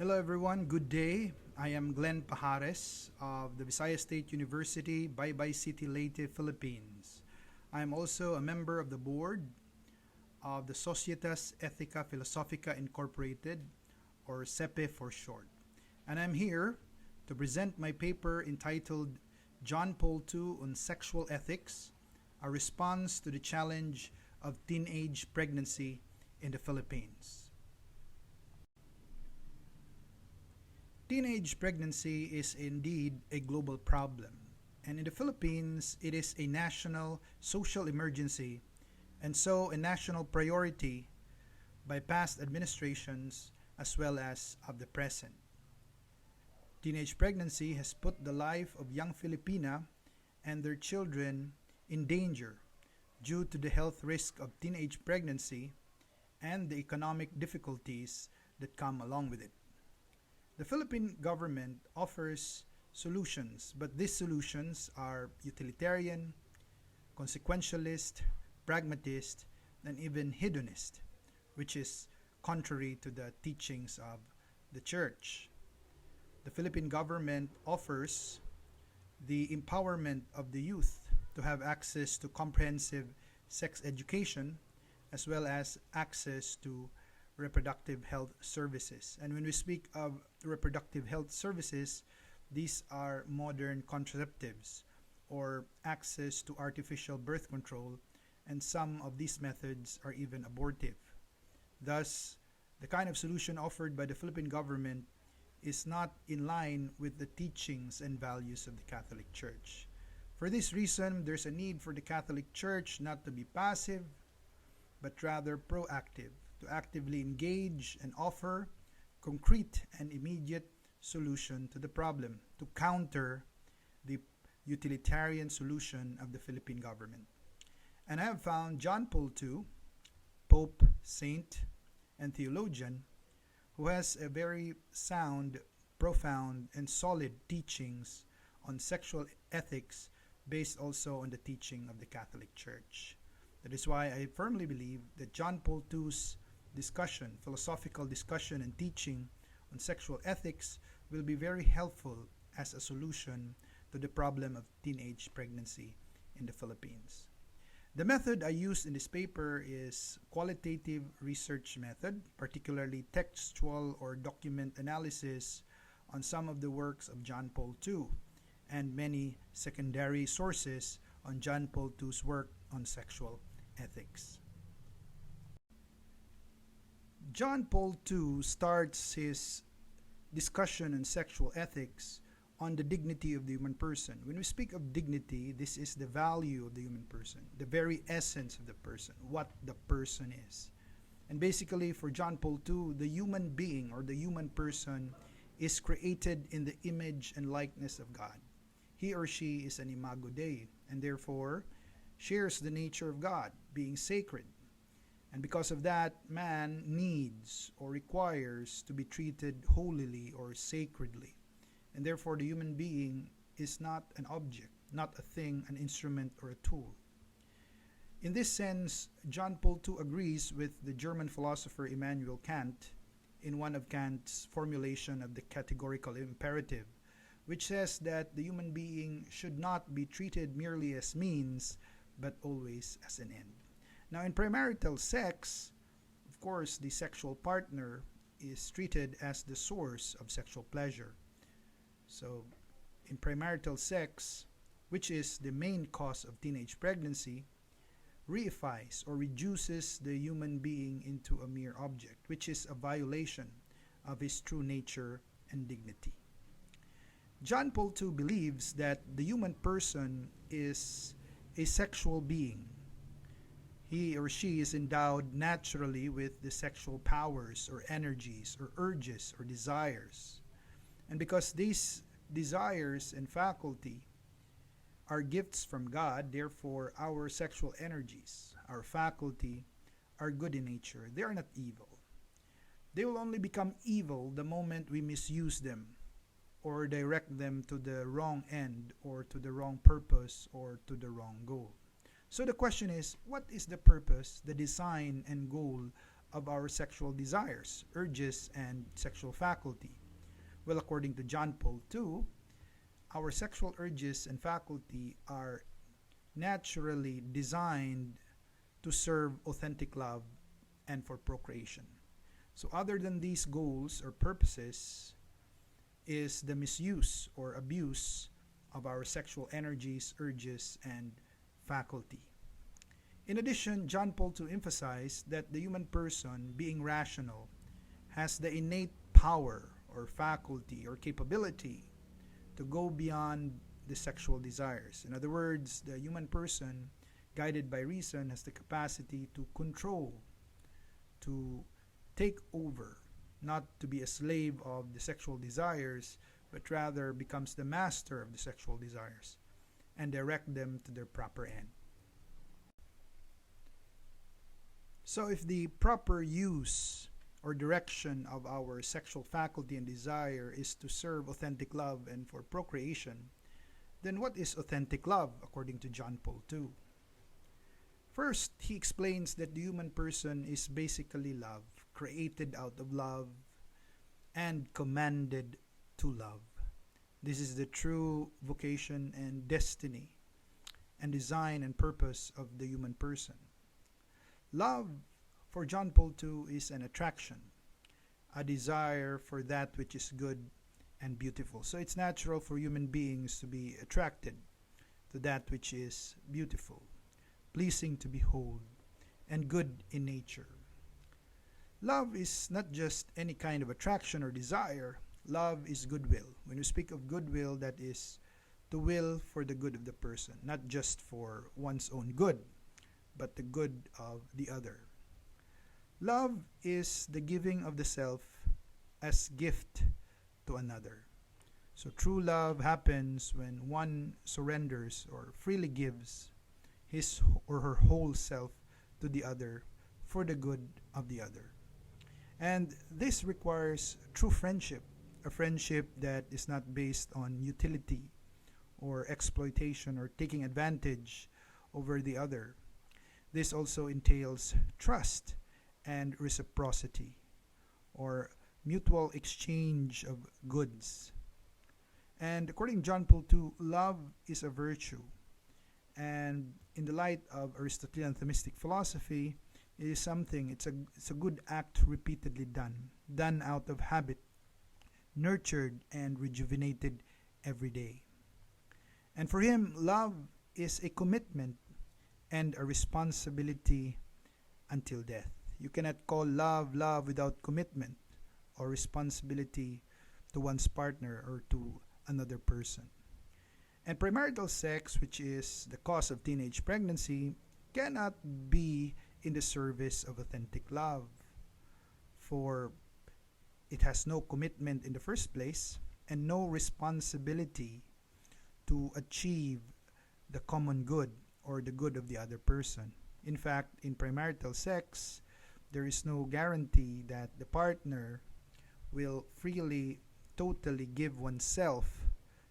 Hello everyone, good day. I am Glenn Pajares of the Visayas State University, Baybay City, Leyte, Philippines. I am also a member of the board of the Societas Ethica Filosofica Incorporated, or SEPE for short. And I'm here to present my paper entitled John Paull II on Sexual Ethics, a response to the challenge of teenage pregnancy in the Philippines. Teenage pregnancy is indeed a global problem, and in the Philippines, it is a national social emergency and so a national priority by past administrations as well as of the present. Teenage pregnancy has put the life of young Filipina and their children in danger due to the health risk of teenage pregnancy and the economic difficulties that come along with it. The Philippine government offers solutions, but these solutions are utilitarian, consequentialist, pragmatist, and even hedonist, which is contrary to the teachings of the Church. The Philippine government offers the empowerment of the youth to have access to comprehensive sex education as well as access to reproductive health services. And when we speak of reproductive health services, these are modern contraceptives or access to artificial birth control, and some of these methods are even abortive. Thus, the kind of solution offered by the Philippine government is not in line with the teachings and values of the Catholic Church. For this reason, there's a need for the Catholic Church not to be passive, but rather proactive, to actively engage and offer concrete and immediate solution to the problem, to counter the utilitarian solution of the Philippine government. And I have found John Paul II, Pope, Saint, and theologian, who has a very sound, profound, and solid teachings on sexual ethics based also on the teaching of the Catholic Church. That is why I firmly believe that John Paul II's discussion, philosophical discussion and teaching on sexual ethics will be very helpful as a solution to the problem of teenage pregnancy in the Philippines. The method I used in this paper is qualitative research method, particularly textual or document analysis on some of the works of John Paul II and many secondary sources on John Paul II's work on sexual ethics. John Paul II starts his discussion on sexual ethics on the dignity of the human person. When we speak of dignity, this is the value of the human person, the very essence of the person, what the person is. And basically, for John Paul II, the human being or the human person is created in the image and likeness of God. He or she is an imago Dei, and therefore shares the nature of God, being sacred. And because of that, man needs or requires to be treated holily or sacredly. And therefore, the human being is not an object, not a thing, an instrument, or a tool. In this sense, John Paul II agrees with the German philosopher Immanuel Kant in one of Kant's formulation of the categorical imperative, which says that the human being should not be treated merely as means, but always as an end. Now, in premarital sex, of course, the sexual partner is treated as the source of sexual pleasure. So, in premarital sex, which is the main cause of teenage pregnancy, reifies or reduces the human being into a mere object, which is a violation of his true nature and dignity. John Paul II believes that the human person is a sexual being. He or she is endowed naturally with the sexual powers or energies or urges or desires. And because these desires and faculty are gifts from God, therefore our sexual energies, our faculty, are good in nature. They are not evil. They will only become evil the moment we misuse them or direct them to the wrong end or to the wrong purpose or to the wrong goal. So the question is, what is the purpose, the design, and goal of our sexual desires, urges, and sexual faculty? Well, according to John Paul II, our sexual urges and faculty are naturally designed to serve authentic love and for procreation. So, other than these goals or purposes, is the misuse or abuse of our sexual energies, urges, and faculty. In addition, John Paul II emphasized that the human person, being rational, has the innate power or faculty or capability to go beyond the sexual desires. In other words, the human person, guided by reason, has the capacity to control, to take over, not to be a slave of the sexual desires, but rather becomes the master of the sexual desires and direct them to their proper end. So if the proper use or direction of our sexual faculty and desire is to serve authentic love and for procreation, then what is authentic love according to John Paul II? First, he explains that the human person is basically love, created out of love and commanded to love. This is the true vocation and destiny and design and purpose of the human person. Love for John Paul II is an attraction, a desire for that which is good and beautiful. So it's natural for human beings to be attracted to that which is beautiful, pleasing to behold, and good in nature. Love is not just any kind of attraction or desire. Love is goodwill. When we speak of goodwill, that is the will for the good of the person, not just for one's own good, but the good of the other. Love is the giving of the self as gift to another. So true love happens when one surrenders or freely gives his or her whole self to the other for the good of the other. And this requires true friendship, a friendship that is not based on utility or exploitation or taking advantage over the other. This also entails trust and reciprocity or mutual exchange of goods. And according to John Paul II, love is a virtue. And in the light of Aristotelian themistic philosophy, it is something, it's a good act repeatedly done out of habit, nurtured and rejuvenated every day. And for him, love is a commitment and a responsibility until death. You cannot call love love without commitment or responsibility to one's partner or to another person. And premarital sex, which is the cause of teenage pregnancy, cannot be in the service of authentic love, for it has no commitment in the first place and no responsibility to achieve the common good or the good of the other person. In fact, in premarital sex, there is no guarantee that the partner will freely, totally give oneself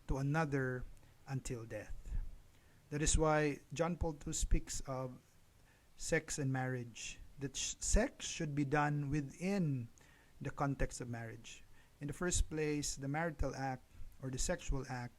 to another until death. That is why John Paul II speaks of sex and marriage, that sex should be done within the context of marriage. In the first place, the marital act or the sexual act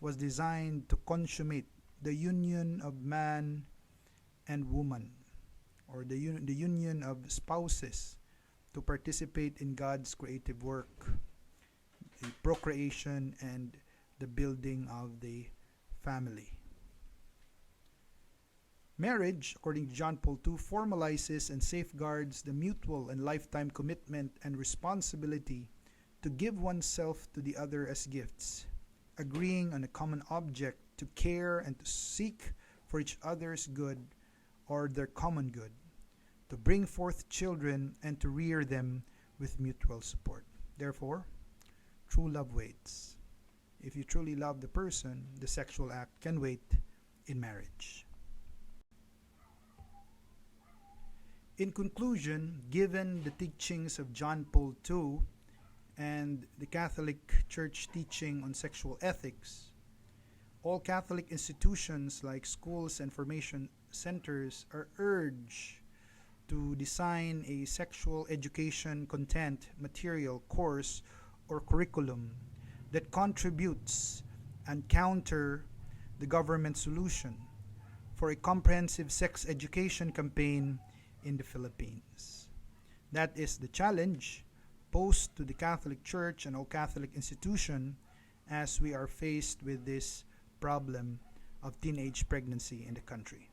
was designed to consummate the union of man and woman, or the union of spouses to participate in God's creative work, the procreation and the building of the family. Marriage, according to John Paul II, formalizes and safeguards the mutual and lifetime commitment and responsibility to give oneself to the other as gifts, agreeing on a common object to care and to seek for each other's good or their common good, to bring forth children and to rear them with mutual support. Therefore, true love waits. If you truly love the person, the sexual act can wait in marriage. In conclusion, given the teachings of John Paul II and the Catholic Church teaching on sexual ethics, all Catholic institutions like schools and formation centers are urged to design a sexual education content, material, course, or curriculum that contributes and counter the government solution for a comprehensive sex education campaign in the Philippines. That is the challenge posed to the Catholic Church and all Catholic institutions as we are faced with this problem of teenage pregnancy in the country.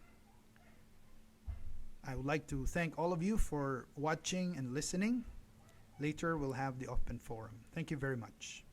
I would like to thank all of you for watching and listening. Later, we'll have the open forum. Thank you very much.